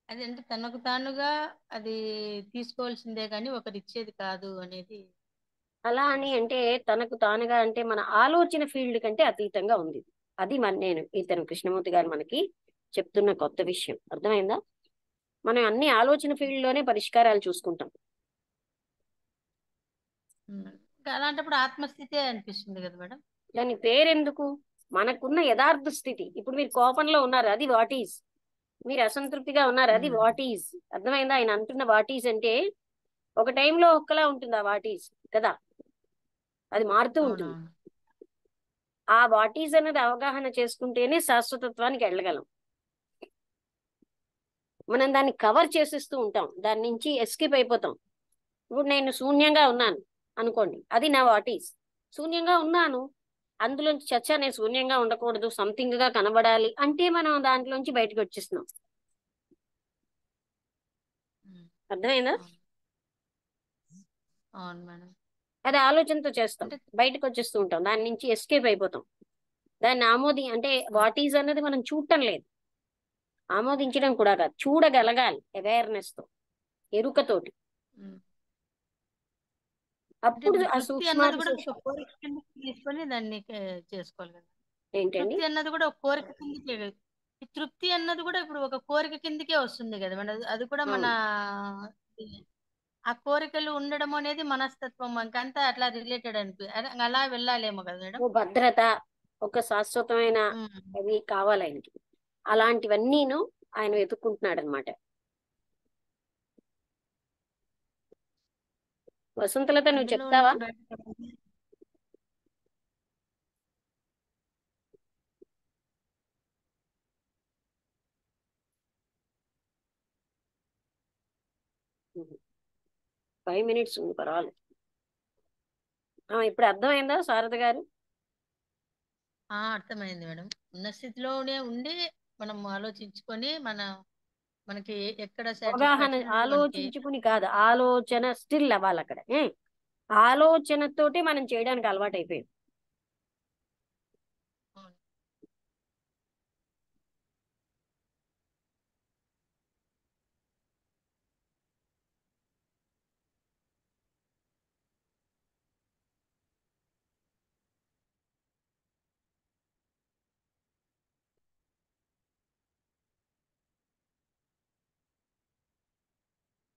అది అంటే తనకు తానుగా అది తీసుకోవాల్సిందే కానీ ఒకరు ఇచ్చేది కాదు అనేది అలా అని తెలుస్తుంది. అంటే తనకు తానుగా అంటే మన ఆలోచన ఫీల్డ్ కంటే అతీతంగా ఉంది. అది నేను ఇతను కృష్ణమూర్తి గారు మనకి చెప్తున్న కొత్త విషయం. అర్థమైందా? మనం అన్ని ఆలోచన ఫీల్డ్ లోనే పరిష్కారాలు చూసుకుంటాం. ఉమ్. ఇంకా అలాంటప్పుడు ఆత్మస్థితే అనిపిస్తుంది కదా మేడం. దాని పేరెందుకు? మనకున్న యథార్థ స్థితి. ఇప్పుడు మీరు కోపంలో ఉన్నారు, అది వాట్ ఈజ్. మీరు అసంతృప్తిగా ఉన్నారు, అది ఉమ్. What is. అర్థమైందా? ఆయన అంటున్న వాట్ ఈజ్ అంటే ఒక టైంలో ఒక్కలా ఉంటుంది ఆ వాట్ ఈజ్ కదా, అది మారుతూ ఉంటుంది. అవునవును. ఆ వాట్ ఈజ్ అనేది అవగాహన చేసుకుంటేనే శాశ్వతత్వానికి వెళ్ళగలం. మనం దాన్ని కవర్ చేసేస్తూ ఉంటాం, దాని నుంచి ఎస్కేప్ అయిపోతాం. ఇప్పుడు నేను శూన్యంగా ఉన్నాను అనుకోండి, అది నా వాట్ ఈజ్. శూన్యంగా ఉన్నాను, అందులోంచి చచ్చా నేను శూన్యంగా ఉండకూడదు, సంథింగ్ గా కనబడాలి అంటే మనం దాంట్లోంచి బయటకు వచ్చేస్తున్నాం. ఉమ్. అర్థమైందా? అవును. అవును మేడం. అది ఆలోచనతో చేస్తాం, అంటే బయటకు వచ్చేస్తూ ఉంటాం, దాని నుంచి ఎస్కేప్ అయిపోతాం. దాన్ని అంటే అవును. వాట్ ఈజ్ అన్నది మనం చూడటం లేదు, ఆమోదించడం కూడా కాదు, చూడగలగాలి అవేర్నెస్ తో, ఎరుకతోటి. ఉమ్. అంటే అప్పుడు ఇప్పుడు ఆ తృప్తి అన్నది సూక్ష్మాతి కూడా ఒక సూక్ష్మ. కోరిక కిందకి తీసుకొని దాన్ని చేసుకోవాలి కదా. ఏంటండి? తృప్తి అన్నది కూడా ఒక కోరిక కిందకే ఈ తృప్తి అన్నది కూడా ఇప్పుడు ఒక కోరిక కిందకే వస్తుంది కదా మన, అది కూడా మన అవును. ఆ కోరికలు ఉండడం అనేది మనస్తత్వం, ఇంకంతా అట్లా రిలేటెడ్ అదే అలా వెళ్ళాలేమో కదా మేడం. ఓ భద్రత, ఒక శాశ్వతమైన ఉమ్. అవి కావాలి ఆయనకి. అలాంటివన్నీను ఆయన వెతుక్కుంటున్నాడు అనమాట. వసంతలత నువ్వు అందులో చెప్తావా? నుంచి బయటపడాలి. 5 minutes ఉంది, పర్వాలేదు. ఇప్పుడు అర్థమైందా శారద గారు? అర్థమైంది మేడం. ఉన్న స్థితిలోనే ఉండి మనం ఆలోచించుకొని మనకి ఎక్కడ అవగాహన, సాటిస్ఫాక్షన్ ఉంది మనకి. ఆలోచించుకుని కాదు, ఆలోచన స్టిల్ అవ్వాలి అక్కడ. ఆలోచనతోటి మనం చేయడానికి అలవాటు అయిపోయాం. అవును.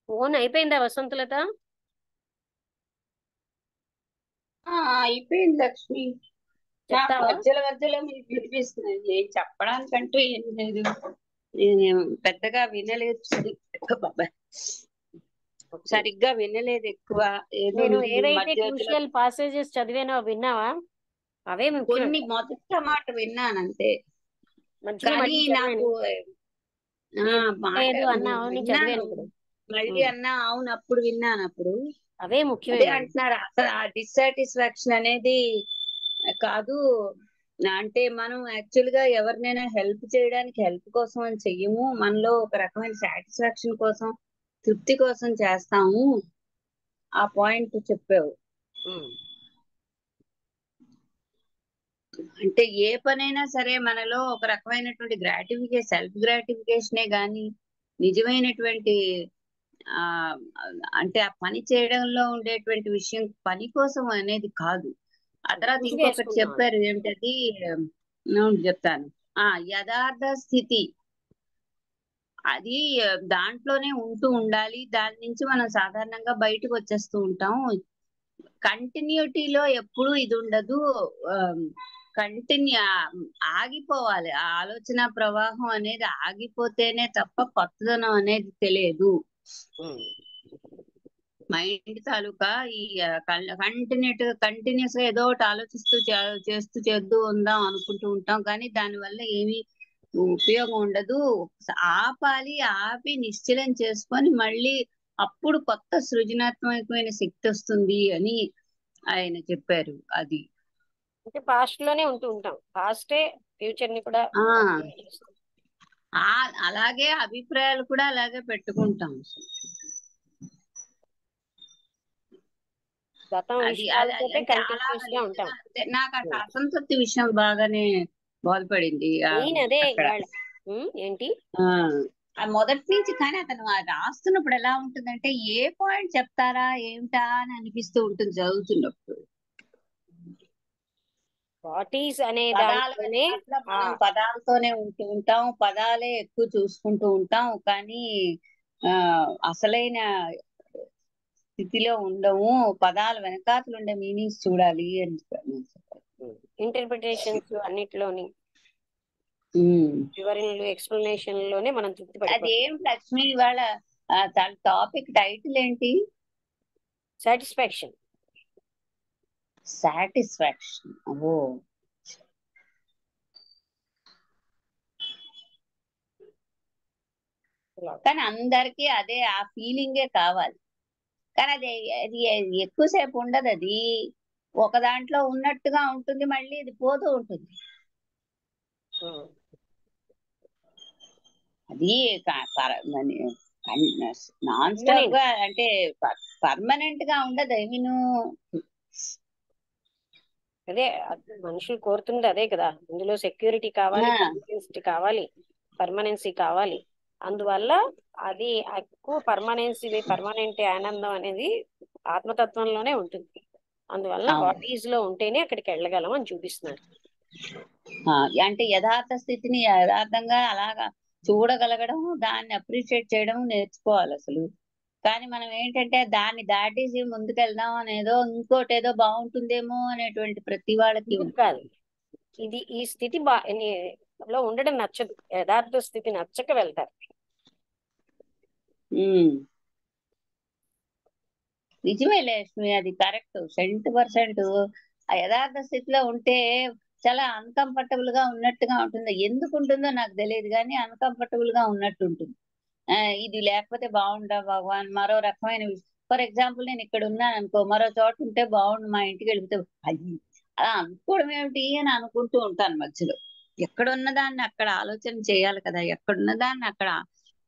ఫోన్ అయిపోయిందా వసంతలత? అయిపోయింది లక్ష్మి. నాకు చెప్తావా? మధ్యలో మధ్యలో మీకు వినిపిస్తున్నాయి. ఏం చెప్పడానికంటూ ఏం లేదు. నేను పెద్దగా వినలేదు బాబాయ్, ఓకే. సరిగ్గా వినలేదు ఎక్కువ. ఏదో నేను మీరు ఏదైతే మధ్య మధ్యలో క్రూషియల్ పాసేజెస్ చదివానో విన్నావా? అవే ముఖ్యం. కొన్ని మొదట మాట విన్నానంతే. మధ్యలో కానీ మళ్ళీ చదివాను. నాకు నేను మాట లేదు అన్నావు, నేను విన్నాను. చదివాను ఇప్పుడు. మళ్ళీ అన్నా అవును, అప్పుడు విన్నాను. అప్పుడు అవే అదే ముఖ్యమే. అంటున్నారు, అసలు ఆ డిస్సాటిస్ఫాక్షన్ అనేది కాదు. అంటే మనం యాక్చువల్ గా ఎవరినైనా హెల్ప్ చేయడానికి హెల్ప్ కోసం అని చెయ్యము. మనలో ఒక రకమైన సాటిస్ఫాక్షన్ కోసం, తృప్తి కోసం చేస్తాము. ఆ పాయింట్ చెప్పావు. అంటే ఏ పనైనా సరే మనలో ఒక రకమైనటువంటి సెల్ఫ్ గ్రాటిఫికేషనే గాని నిజమైనటువంటి ఆ అంటే ఆ పని చేయడంలో ఉండేటువంటి విషయం పని కోసం అనేది కాదు. ఆ తర్వాత గుర్తు ఇంకొకటి చేసుకుంటున్నాను. చెప్పారు, ఏమిటది? చెప్తాను. యథార్థ స్థితి అది దాంట్లోనే ఉంటూ ఉండాలి. దాని నుంచి మనం సాధారణంగా బయటకు వచ్చేస్తూ ఉంటాం. కంటిన్యూటీలో ఎప్పుడు ఇది ఉండదు. కంటిన్యూ ఆగిపోవాలి. ఆ ఆలోచన ప్రవాహం అనేది ఆగిపోతేనే తప్ప కొత్తదనం అనేది తెలియదు. మైండ్ తాలూకా ఈ కంటిన్యూస్ గా ఏదో ఒకటి ఆలోచిస్తూ చేస్తూ ఉందాం అనుకుంటూ ఉంటాం, కానీ దానివల్ల ఏమీ ఉపయోగం ఉండదు. ఆపాలి, ఆపి నిశ్చలం చేసుకొని మళ్ళీ అప్పుడు కొత్త సృజనాత్మకమైన శక్తి వస్తుంది అని ఆయన చెప్పారు. అది అంటే పాస్ట్ లోనే ఉంటూ ఉంటాం. పాస్టే ఫ్యూచర్ ని కూడా చేస్తుంది. అలాగే అభిప్రాయాలు కూడా అలాగే పెట్టుకుంటాం. గతం అది విషయాలతో అంటే కంటిన్యూస్ గా ఉంటాం. నాకు ఆ అసంతృప్తి విషయం బాగానే బాధపడింది నేను అదే అక్కడ. ఇవాళ ఏంటి మొదటి నుంచి. కానీ అతను రాస్తున్నప్పుడు ఎలా ఉంటుందంటే ఏ పాయింట్ చెప్తారా ఏమిటా అని అనిపిస్తూ ఉంటుంది చదువుతున్నప్పుడు. వాట్ ఈస్ అనే పదాల దాంట్లోనే మనం పదాలతోనే ఉంటూ ఉంటాం, పదాలే ఎక్కువ చూసుకుంటూ ఉంటాం, కానీ అసలైన స్థితిలో ఉండము. పదాల వెనకాతలు ఉండే మీనింగ్స్ చూడాలి అని ఇంటర్ప్రిటేషన్స్ అన్నిటిలోని వివరణలు ఎక్స్ప్లెనేషన్ లోనే మనం తృప్తి పడిపోతాం. అదేం లక్ష్మి ఇవాళ తన టాపిక్ టైటిల్ ఏంటి? సాటిస్ఫాక్షన్. ఓ కానీ అందరికి అదే ఆ ఫీలింగే కావాలి. కానీ అది ఎక్కువసేపు ఉండదు. అది ఒక దాంట్లో ఉన్నట్టుగా ఉంటుంది, మళ్ళీ ఇది పోతూ ఉంటుంది. అది నాన్ స్టాప్ గా అంటే పర్మనెంట్ గా ఉండదు. ఏమీను అదే మనుషులు కోరుతుంది అదే కదా. ఇందులో సెక్యూరిటీ కావాలి, కన్సిస్టెన్సీ కావాలి, పర్మనెన్సీ కావాలి. అందువల్ల అది ఎక్కువ పర్మనెంట్ ఆనందం అనేది ఆత్మతత్వంలోనే ఉంటుంది. అందువల్ల వాట్ ఈజ్ లో ఉంటేనే అక్కడికి వెళ్ళగలం అని చూపిస్తున్నారు. అంటే యథార్థ స్థితిని యథార్థంగా అలాగా చూడగలగడం, దాన్ని అప్రిషియేట్ చేయడం నేర్చుకోవాలి అసలు. కానీ మనం ఏంటంటే దాన్ని దాటేసి ముందుకెళ్దాం అనేదో ఇంకోటి ఏదో బాగుంటుందేమో అనేటువంటి ప్రతి వాళ్ళకి కాదు. ఇది ఈ స్థితి లో ఉండడం నచ్చదు. యథార్థ స్థితి నచ్చక వెళ్తారు. నిజమే లక్ష్మి, అది కరెక్ట్ 100%. ఆ యథార్థ స్థితిలో ఉంటే చాలా అన్కంఫర్టబుల్ గా ఉన్నట్టుగా ఉంటుంది. ఎందుకు ఉంటుందో నాకు తెలియదు, కానీ అన్కంఫర్టబుల్ గా ఉన్నట్టు ఉంటుంది. ఇది లేకపోతే బాగుండా భగవాన్, మరో రకమైన ఫర్ ఎగ్జాంపుల్ నేను ఇక్కడ ఉన్నాను అనుకో, మరో చోట ఉంటే బాగుండు, మా ఇంటికి వెళితే అది అలా అనుకోవడం ఏమిటి అని అనుకుంటూ ఉంటాను మధ్యలో. ఎక్కడున్న దాన్ని అక్కడ ఆలోచన చేయాలి కదా, ఎక్కడున్న దాన్ని అక్కడ